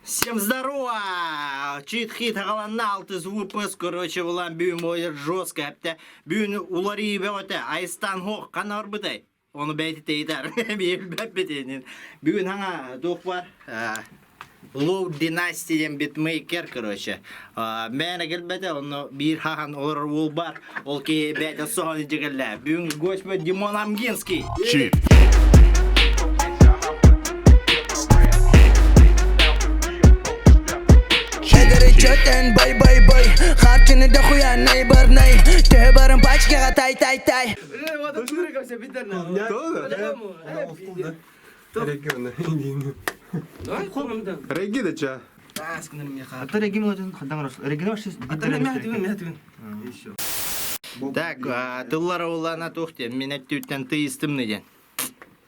Всем здорово! Чит-хит ағаланна 6 выпуск, короче, улан бүйін бойыр жестко, әпті бүйін улари бәуәті, айстан хоқ, қана орбытай. Оны бәйті тейдар, бейіл бәп бетенен. Бүйін аңа доқ бар, Low Dynasty ден битмейкер, короче. Мен әгіл бәті, оны бір хахан олар ол бар, ол кей бәті соғаны жегілі. Бүйін гош бәт Димон Амгинский. Чит. Чөтен бай Харчыны да хуя ней Тө барым пачкаға тай Вот это смотри, как все бедерно. Региона. Давай ходим да. Региона ча. А ты регион один ходам раз. Регион вообще. А ты мятвин. Еще. Так, тыллар олана тоқты, мен әттеуттен тыйыстым неден.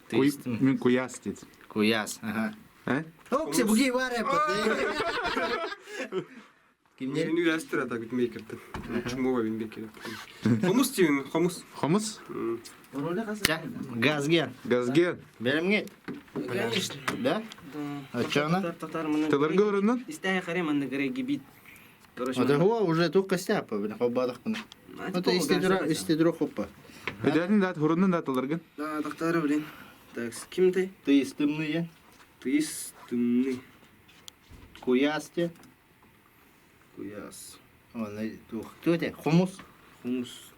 Тыйыстым. Мен куяс дейді. Куяс, ага. Оксе, бұгей бар Kimler? Мен üniversitede ата гүтмейкерді. Чумова бенбекер. Хомус дейін, хомус. Хомус? Газген. Газген. Беремге? Конечно. Да? А чё она? Тылар көрінен? Истая харем анны грей гибит. Короче. Это уже только стяпа, блин, хоббадах пына. Это истедро хоппа. Бедерін дат, хұрынын дат тыларген. Да, доктора, блин. Так, с кем ты? Тыйыстымные. Ты стымный. Куясте. Куяс. Кто это? Хумус? Хумус.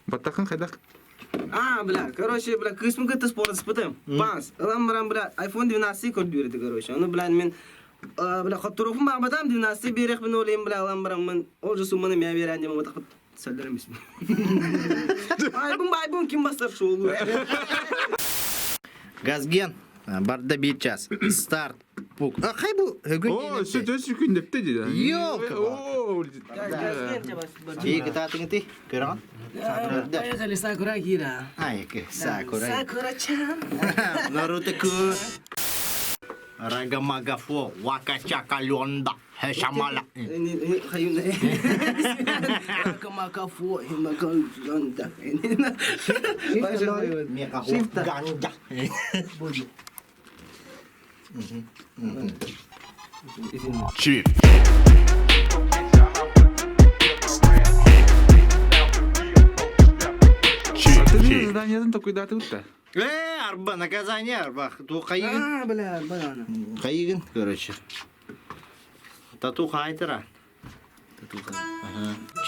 Баттақын қайдақ? Бля, короче, бля, кысмы ты спорт испытаем. Панс. Ламбрам, бля, iPhone 12 код береді, короче. Ну, бля, мен, бля, хоттуруфым бағбатам 12 берек мен олейм, бля, ламбрам, мен, ол же сумманы мен берен дем, отақыт сәлдеріміз. Айбым, кем бастап шоулу. Газген. Барда бит час. Старт. Пук. Қай бұл? О, сөт өз үкіндепті дейді. Чейкі татың ты? Көрған? Поехали, Сакура Кира. Айки, Сакура. Сакура-чан. Наруто-ку. Рагамагафо. Вакачака лёнда. Хэшамала. Хаюна. Рагамагафо. Химакалёнда. Мегахо. Ганда. Чит. Ты заданиедің такой даты ұтта. Арба, наказание, арба. Ту қайығын. Бля, банана. Қайығын, короче. Татуха айтыра.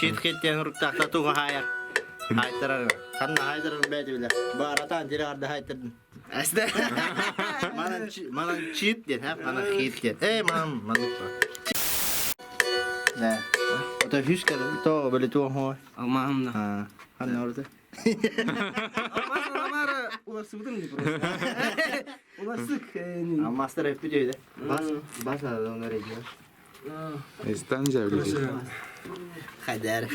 Четкеттен ұрықтақ татуха хайыр. Айтырар. Қанна айтырар бәді білер. Баратан тирарды айтырдың. Әсті. Манан чит ден, манан хит ден. Манан. Да. Это фишка, то были то хой. Алмамна. Қанна ұрды. Алмара, олар сыбыдың не просто. Олар сык. Мастер әпті дейді. Бас оны регион. Эстан жәвлесі. Хадай.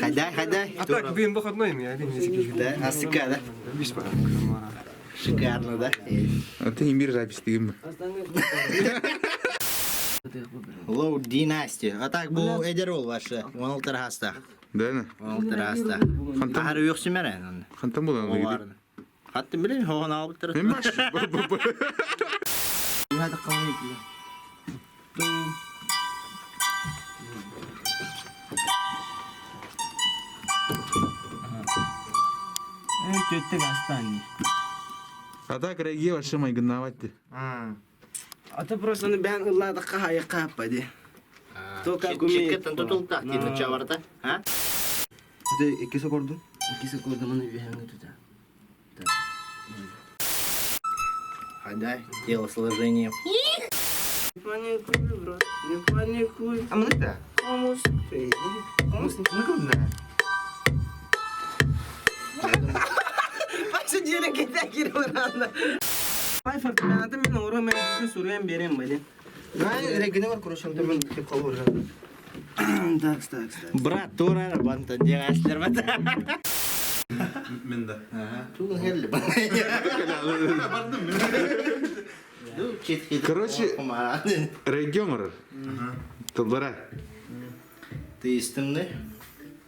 А так, блин, выходной мне, один не Да, асыка, да? Шикарно, да? Ты имбир запись-тігім. Low Dynasty. А так бұл әдерол ваше. 16 ғаста. Да, на? 16 ғаста. Ағары өксі мәрән. Қантан болған ғой? Оларын. Қатты білем, оған алып тұрды. Мен баш. Надо қалайып. Төттік астан. А так, реги ваше майгынаватты. А ты просто бән ұллады қағайы қаппады. Только Чекеттен тұтылтақ дейді чаварда. Ты ikisi kordu? İkisi kordu bana bir hangi tutar. Хадай, телосложение. Не паникуй, брат, не паникуй. А мы это? Комус. Комус, мы куда? Посидели китайки рано. Ай, фортуната мен ором мен сурен берем бәле. Ben regine var kuruşum da ben hep kalır. Tak. Брат, тура бантан дегастер бата. Мен да. Туган хелли. Короче, регион ұрыр. Тылдыра. Ты истинный?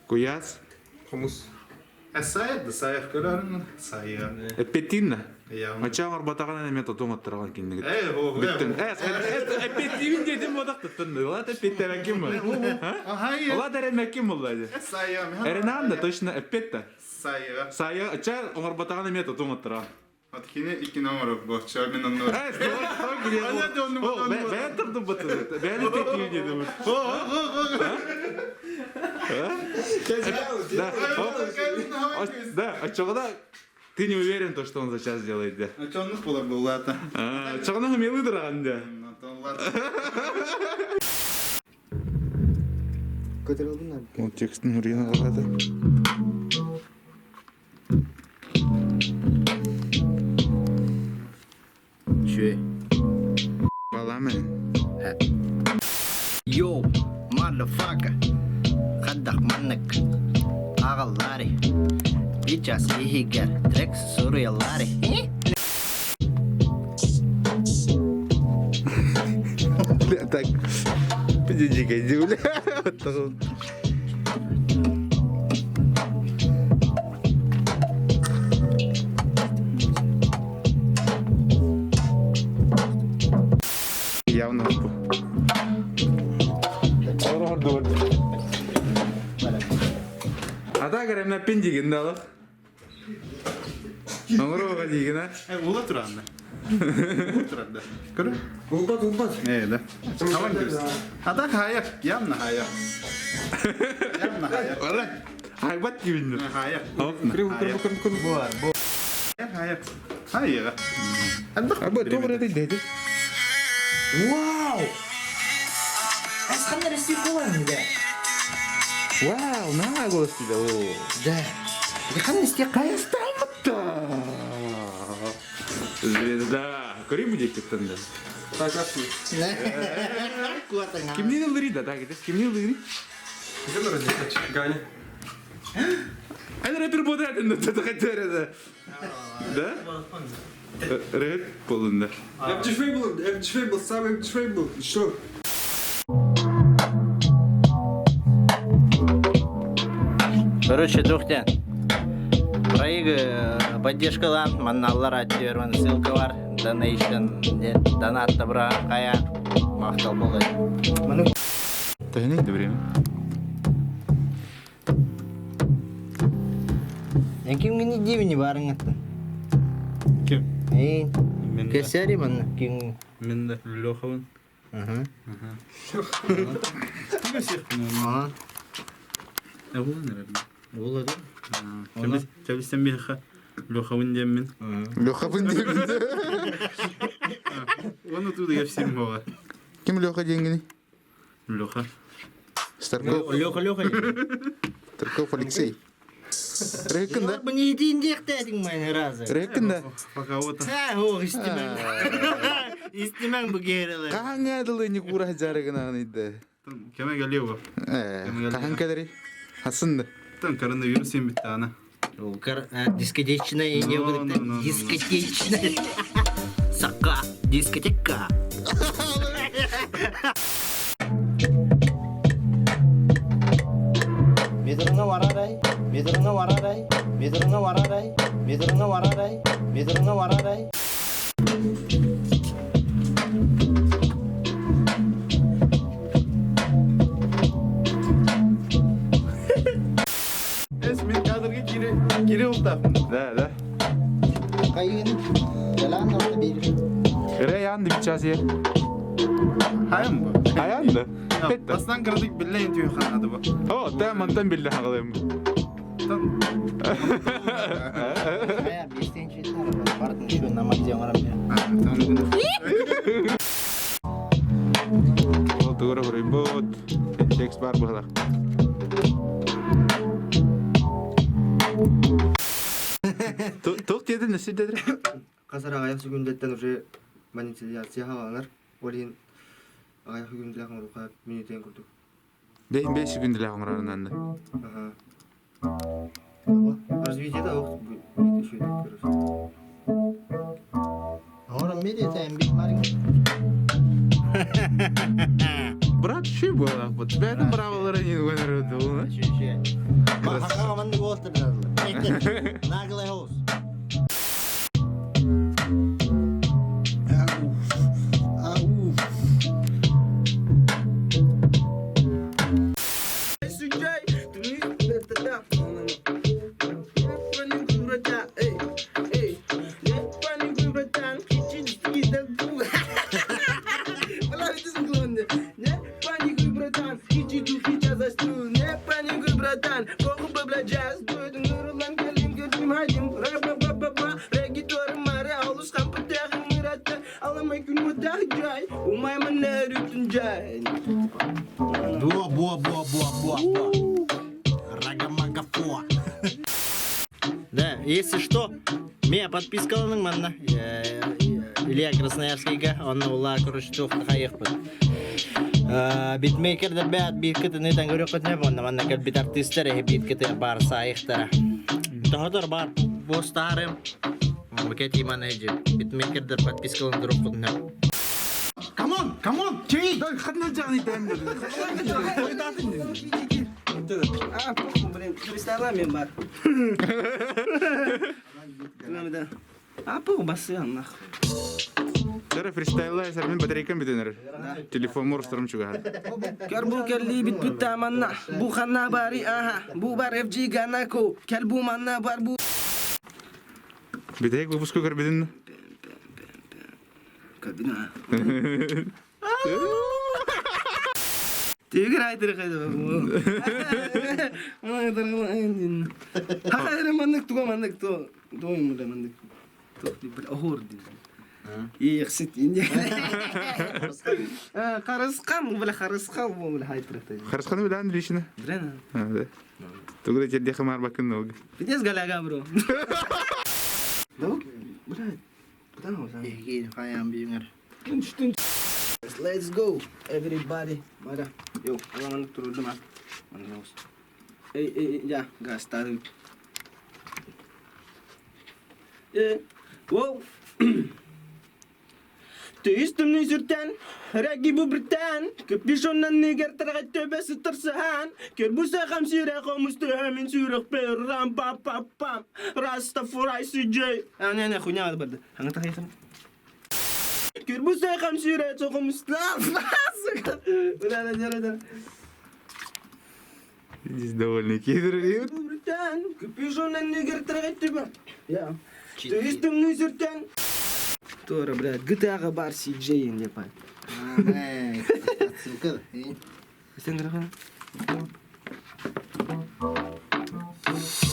Куяс. Хомус. Сайып көрәрін, сайы. Петинна. Ачаң арбатаган эме тотуң аттырган киндиги. О, Биттин. Эппетивин дедим бодак туттун. Ла эппеттер ким? Hayır. Ла дереме ким булды? Sayam. Эренанда точно эппетта. Sayı. Сая ача арбатаган эме тотуң аттырган. Atkine 2 numara bu. Çarmın onu. Ana döndüm. Ben tırdım batı. Ben eppettivin dedim. Да, а чего да? Ты не уверен, то, что он за час сделает, да? А что он нас было был, ладно. Чего он умел дран, да? Ну, то ладно. Көтерілдің нәбі. Вот текстін үрген алады. Че? Баламы. Yo, motherfucker. Kaddak manık. Ağaları. Сейчас иһигер. Трек сурыялары. Так, подожди-ка, Дюля. Вот так вот. Явно. Ата керемне пиндигин далы. Оңрога дигина. Ula turanda. Turanda. Көрі? Улбат. Да. Аман көрсін. Ата хаяк. Ямна хаяк. Ямна хаяк. Ара. Хайбат дибин. Хаяк. Кырым. Хаяк. Хаяк. Аба добре дейди. Вау! Эсхандар стеколан, да? Вау, на голос тебя. Да. Эсхандар стекая стал. Звезда. Көрі буде кеттінді. Так, ясно. Кімнен ылдырый да, так, кімнен ылдырый? Где на родитель? Ганя. Аны рэпер болды әдін, тұты қайтар еді. Да? Рэп болында. FG был, сам FG был. Что? Короче, Духтян, проигы поддержкалан, манналар аттырмын, ссылка бар, donation, донат табра, кая, мақтал болды. Тайнайды время. Ким гini дивини барың аттын? Ким? Мен кесәри манна, ким? Мен де Леховын. Ага. Кімге сияқтын? Ага. Бұл нерәбін? Болады. Кәбістен бейха Леховын дем мен. Лёха бінде. Оны туды кәпсем бала. Кім Лёха денгені? Леха. Старков. Лёха. Старков Алексей. Рэкін да? Бұл не дейін дектәдің мәні разы. Рэкін да? Пока вот. О, истемәң. Истемәң бұл керелі. Қаң әділі не құра жарығын ағынайды. Кәме галева. Қаң кәдірі? Асынды. Тан коронавирус ем бітті ана. Дискотечная, не No. дискотечная. Сака, дискотека. Медрына варадай, медрына варадай, медрына варадай, медрына варадай, медрына варадай. Мен кадрға кире ұлтақым. Да. Кайын, жалан орта берір. Рэй анды bir час yer. Хайым бұл. Аянды? Петті. Басынан кірдік білләйін түйін қанады бұл. О, тәмантан білді қағылайым. Кая, бестен чейтар, бардың шуын намаз дең орам бер. Ол тұғыры құрай бұд. Текст бар бұғылақ. Тоқ деді, нәсі деді? Қазір ағаяқ сүгіндеттен уже манипуляция қаланар. Олин ағаяқ сүгінделіғін рұқа минутен күрдік. Бейін 5 күнділі ағымырарынан да. Развитиеда оқ еще едік Орам бер етәйін бит барың. Брат, шүй болақ бұд. Бәді бравалары нені өнер өді олына. Махаға маңды олтыр жазылы. Наглый хоз. Не паникуй, братан, иди духи, час застыл. Не паникуй, братан, похуй, бабля, джаз. Дуйдың нұрылан, кәлім, хайдым. Ра-ба-ба-ба-ба, региторым, маре, алысқан пытағым, мұратты. Аламай күн мұтақ жай, умаймын әріптін жай. Буа. Рагамагафуа. Да, если что, меня подпискаланың манна. Илья Красноярскийга, он ула, короче, тоқты қайықпын. Битмейкерді бәт, биткіті нетен көрек көтіне бұнда, манна кәл бит артистері, биткіті бар сайықтары. Тоғыдыр бар, бостарым. Бәкеті иман әйджі, битмейкерді подпискаланың дұрық көтіне. Камон, чей! Қадына жағын етемін. Похуй, блин, фристайла мен бар. Похуй, басыған, нахуй. Сәрі фристайлай, сәрмен батарейкан бітенер. Телефон морстырым чуға. Кәр бұл кәлі бит бітті аманна. Бұл қанна бари, аха. Бұл бар FG ганако. Кәл бұл манна бар бұл. Бітейк выпуску көр бітін. Кәбіна. Тегір айтыры қайды бар. Хақайры мандық тұға мандық тұға. Дойым мұда мандық. Тоқты бір ағыр дейді. Еқсет енді. Қарысқан, бұл қарысқан бұл айтыры қайды. Қарысқаны білән лишіні. Білән. Тұғыда жерде қымар бақын оғы. Бітес галага, бро. Даук? Блядь. Куда он? Егейін қаян бейіңер. Let's go, everybody. Mara, yo, alam anak turun dulu mas. Manos. Ya, gas taruh. Wow. Tuistum ni surtan, ragi bu bertan. Kepisonan niger terkait tebes tersahan. Kerbusa kam sirah kau mustahamin surah peram pam pam pam. Rastafari CJ. Ini aku nyala berda. Hangat tak kan? Kerbusa kam sirah cokok muslim. Udah jalan. Здесь довольно кедры. Bertan, kepisonan niger terkait tebes. Ya. Tuistum ni surtan. Тора, блядь, GTA бар CJ не пай. Отсылка. Сен нахуй.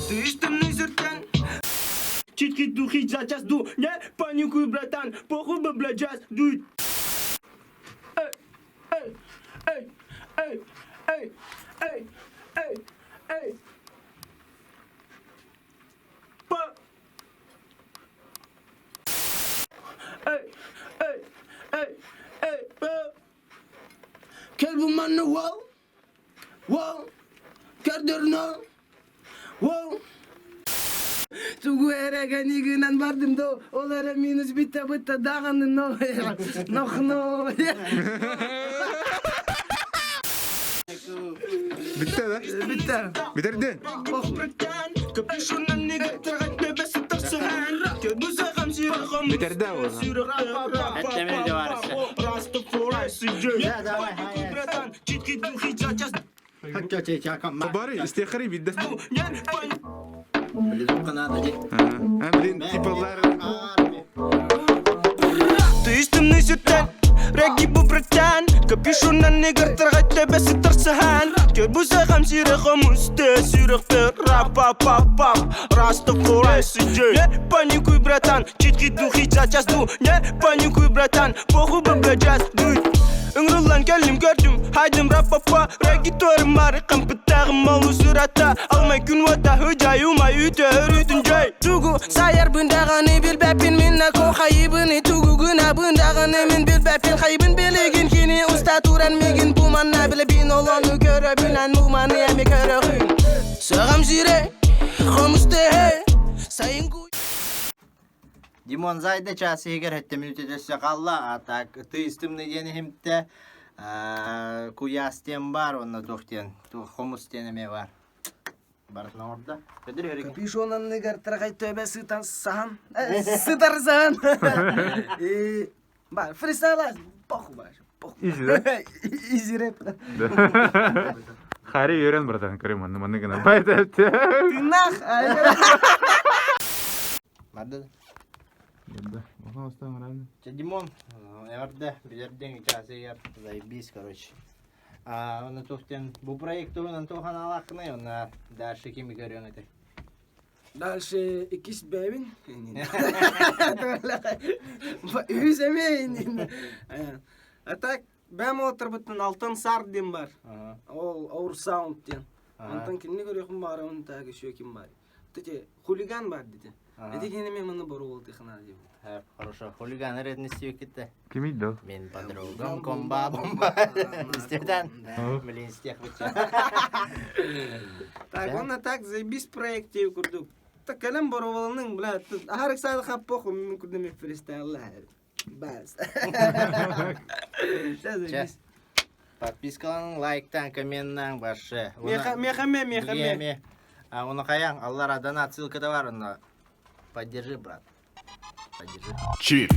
Ты что мне зертан? Читки духи за час ду, не паникуй, братан, похуй бы, блядь, час дуй. Эй. Quel vous man wow, karderno, wow. Tugu era ganigınan vardım da olara minus bitti dağının no, no. Bitti da. Bitirdi. Bitirdi o zaman. Hatta beni de var ise. Ya davay hayır. Hakka çakam. Bari istihari bitti. Bildim kanada değil. Блин, типа лар. Ты истинный сютен, реги бу братан. Капюшонан негр трагать тебе ситарсахан. Кербуса хам сирахам усте сирах пер рап-пап-пап. Растафарай CJ. Не паникуй, братан, читки духи чачас ду. Не паникуй, братан, похуй бабля джаз дуй. Ыңрылан кәлім көрдім, хайдым рап-папа. Региторым мары қампыттағым малу сұрата. Алмай күн вата хүджайумай үйті үрітін жай. Тугу сайар бұндағаны білбәпін мінна ко хайыбыны. Тугу гына бұндағаны мен білбәпін хайбын білеген кені ұста туран меген бұманна білі бін оланы көрі білән мұманы әме көрі ғын. Сағам жире, қомысты сайын кү. Димон зайда час егер хәтта минут өтесе қалла, атак ты истимный дені химте куястен бар, онна тоқтен, хомустен эме бар. Барытна орда. Көдір өрек. Капюшонан негар трагай төбе сытан сахан. Сытарсан. Бар, фристайла. Поху бар. Изи рэп. Хари үйрен братан, көрем маны гына байт әпті. Нах. Барды. Да. Оған остан райны. Димон, эрде, билерден касыгар, заебись, короче. Оны тоқтен, бұл проекты онын тоған алақыны, оны дальше кеми көрген еті. Дальше икис бәбин. Үземейін. А так, бәм отыр бұттын алтын сар дем бар. Ол ауыр саунд ден. Антон кенне көрекім бар, оны тағы шөкім бар. Тәте, хулиган бар деді. Әдегені мен мұны бұру ол тихана деп. Хорошо, хулиган ретінде істеу кетті. Кем еді? Мен подругам комба-бомба. Істерден. Блин, стех бітчі. Так, оны так, заебись проект деп күрдік. Так, кәлем бұру олының, бля, ахарық сайды қап боқы, мен күрдім фристайлы. Бас. Заебись. Подпискаланың, лайктан, коменттан башы. Мехаме. Оны қаяң, аллар адана ссылкада бар, оны поддержи, брат. Поддержи. Чит.